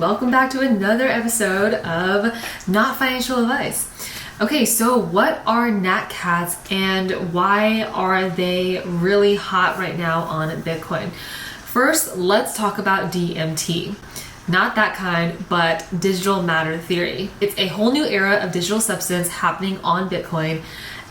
welcome back to another episode of Not Financial Advice. Okay, so what are NATCATS and why are they really hot right now on Bitcoin? First, let's talk about DMT. Not that kind, but digital matter theory. It's a whole new era of digital substance happening on Bitcoin,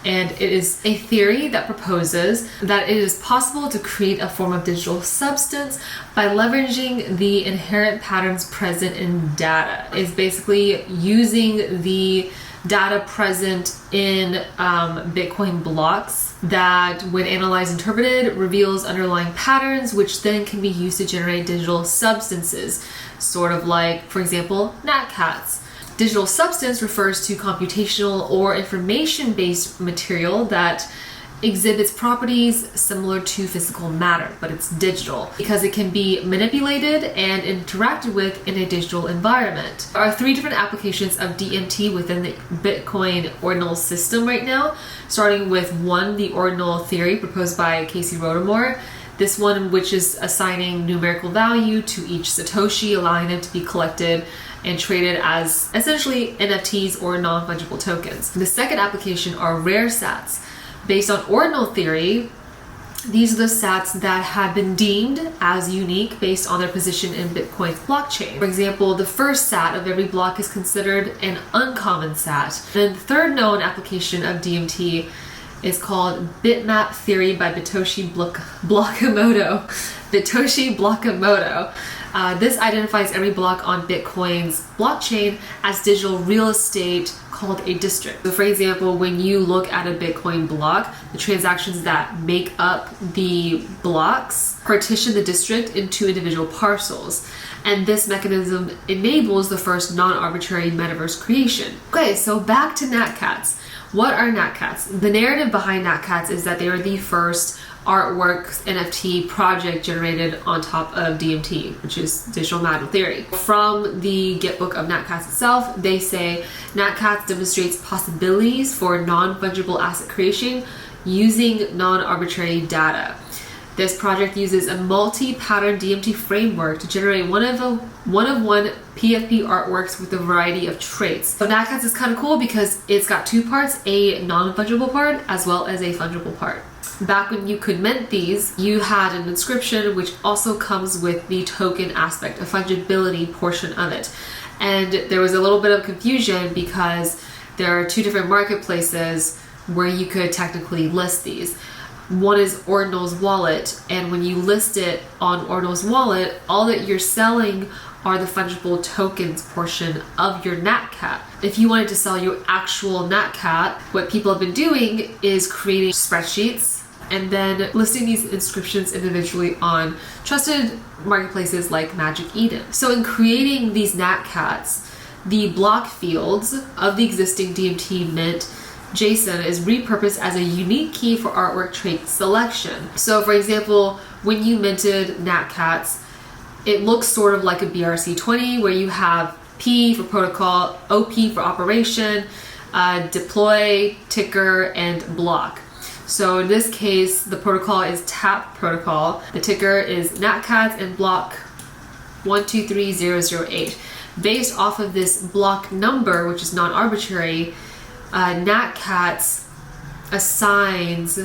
and it is a theory that proposes that it is possible to create a form of digital substance by leveraging the inherent patterns present in data. It's basically using the data present in Bitcoin blocks that, when analyzed and interpreted, reveals underlying patterns, which then can be used to generate digital substances, sort of like, for example, NATCATS. Digital substance refers to computational or information-based material that exhibits properties similar to physical matter, but it's digital because it can be manipulated and interacted with in a digital environment. There are 3 different applications of DMT within the Bitcoin ordinal system right now, starting with 1, the ordinal theory proposed by Casey Rodarmor. This one, which is assigning numerical value to each Satoshi, allowing them to be collected and traded as essentially NFTs or non-fungible tokens. The second application are rare sats. Based on ordinal theory, these are the sats that have been deemed as unique based on their position in Bitcoin's blockchain. For example, the first sat of every block is considered an uncommon sat. Then the third known application of DMT is called bitmap theory by Satoshi Nakamoto. Satoshi Nakamoto. This identifies every block on Bitcoin's blockchain as digital real estate called a district. So for example, when you look at a Bitcoin block, the transactions that make up the blocks partition the district into individual parcels. And this mechanism enables the first non-arbitrary metaverse creation. Okay, so back to NATCATS. What are NATCATS? The narrative behind NATCATS is that they are the first artwork NFT project generated on top of DMT, which is digital matter theory. From the Gitbook of NATCATS itself, they say NATCATS demonstrates possibilities for non-fungible asset creation using non-arbitrary data. This project uses a multi-pattern DMT framework to generate one-of-one PFP artworks with a variety of traits. So NATCATS is kind of cool because it's got 2 parts, a non-fungible part as well as a fungible part. Back when you could mint these, you had an inscription which also comes with the token aspect, a fungibility portion of it. And there was a little bit of confusion because there are 2 different marketplaces where you could technically list these. One is Ordinal's Wallet, and when you list it on Ordinal's Wallet, all that you're selling are the fungible tokens portion of your NATCAT. If you wanted to sell your actual NATCAT, what people have been doing is creating spreadsheets and then listing these inscriptions individually on trusted marketplaces like Magic Eden. So in creating these NATCATs, the block fields of the existing DMT mint JSON is repurposed as a unique key for artwork trait selection. So for example, when you minted NATCATs, it looks sort of like a BRC20 where you have P for protocol, OP for operation, deploy, ticker, and block. So in this case, the protocol is TAP protocol. The ticker is NATCATS and block 123008. Based off of this block number, which is non-arbitrary, NATCATS assigns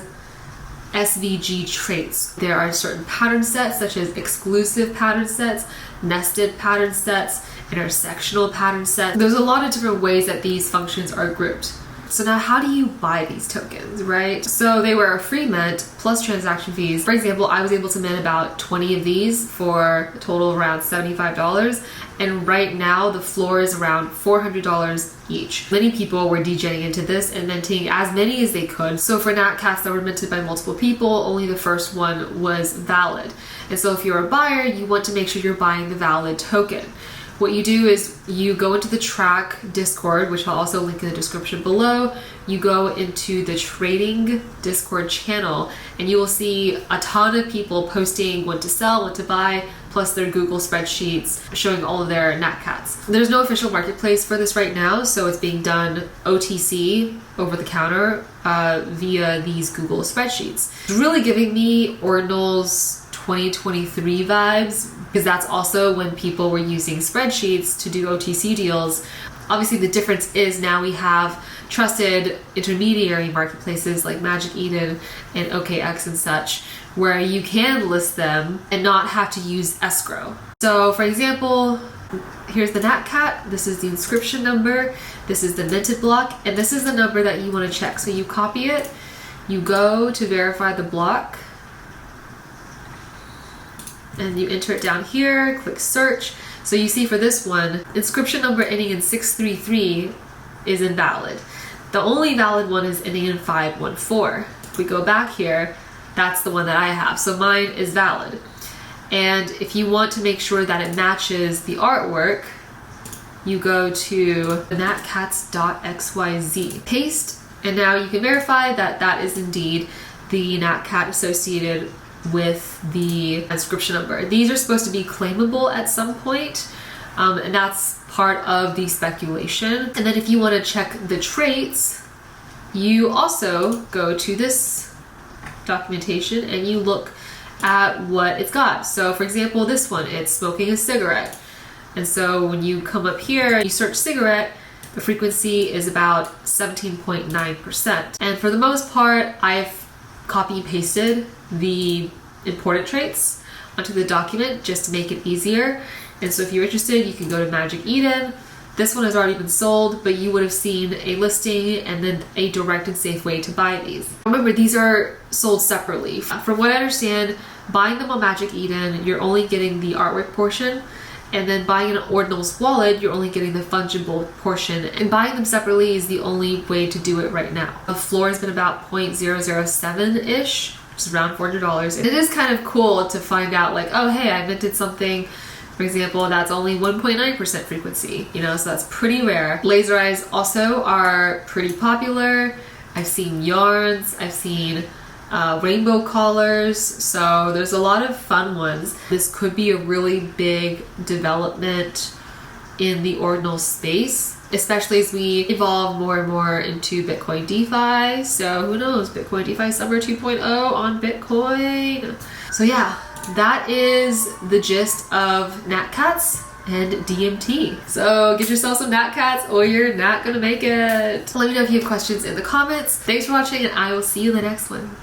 SVG traits. There are certain pattern sets such as exclusive pattern sets, nested pattern sets, intersectional pattern sets. There's a lot of different ways that these functions are grouped. So now how do you buy these tokens, right? So they were a free mint plus transaction fees. For example, I was able to mint about 20 of these for a total of around $75. And right now the floor is around $400 each. Many people were degenerating into this and minting as many as they could. So for NATCATs that were minted by multiple people, only the first one was valid. And so if you're a buyer, you want to make sure you're buying the valid token. What you do is you go into the track Discord, which I'll also link in the description below. You go into the trading Discord channel and you will see a ton of people posting what to sell, what to buy, plus their Google spreadsheets showing all of their NATCATs. There's no official marketplace for this right now, so it's being done OTC, over the counter, via these Google spreadsheets. It's really giving me Ordinal's 2023 vibes, because that's also when people were using spreadsheets to do OTC deals. Obviously the difference is now we have trusted intermediary marketplaces like Magic Eden and OKX and such, where you can list them and not have to use escrow. So for example, here's the NATCAT, this is the inscription number, this is the minted block, and this is the number that you want to check. So you copy it, you go to verify the block, and you enter it down here, click search. So you see for this one, inscription number ending in 633 is invalid. The only valid one is ending in 514. If we go back here, that's the one that I have. So mine is valid. And if you want to make sure that it matches the artwork, you go to natcats.xyz, paste, and now you can verify that that is indeed the NATCAT associated with the inscription number. These are supposed to be claimable at some point, and that's part of the speculation. And then if you want to check the traits, you also go to this documentation and you look at what it's got. So for example, this one, it's smoking a cigarette. And so when you come up here, you search cigarette, the frequency is about 17.9%. And for the most part, I've copy and pasted the important traits onto the document just to make it easier. And so if you're interested, you can go to Magic Eden. This one has already been sold, but you would have seen a listing and then a direct and safe way to buy these. Remember, these are sold separately. From what I understand, buying them on Magic Eden, you're only getting the artwork portion, and then buying an Ordinals wallet, you're only getting the fungible portion. And buying them separately is the only way to do it right now. The floor has been about 0.007-ish, which is around $400. And it is kind of cool to find out like, oh hey, I minted something, for example, that's only 1.9% frequency, you know, so that's pretty rare. Laser eyes also are pretty popular. I've seen yarns, I've seen rainbow collars, so there's a lot of fun ones. This could be a really big development in the ordinal space, especially as we evolve more and more into Bitcoin DeFi. So who knows, Bitcoin DeFi Summer 2.0 on Bitcoin. So yeah, that is the gist of NATCATS and DMT. So get yourself some NATCATS or you're not gonna make it. Let me know if you have questions in the comments. Thanks for watching and I will see you in the next one.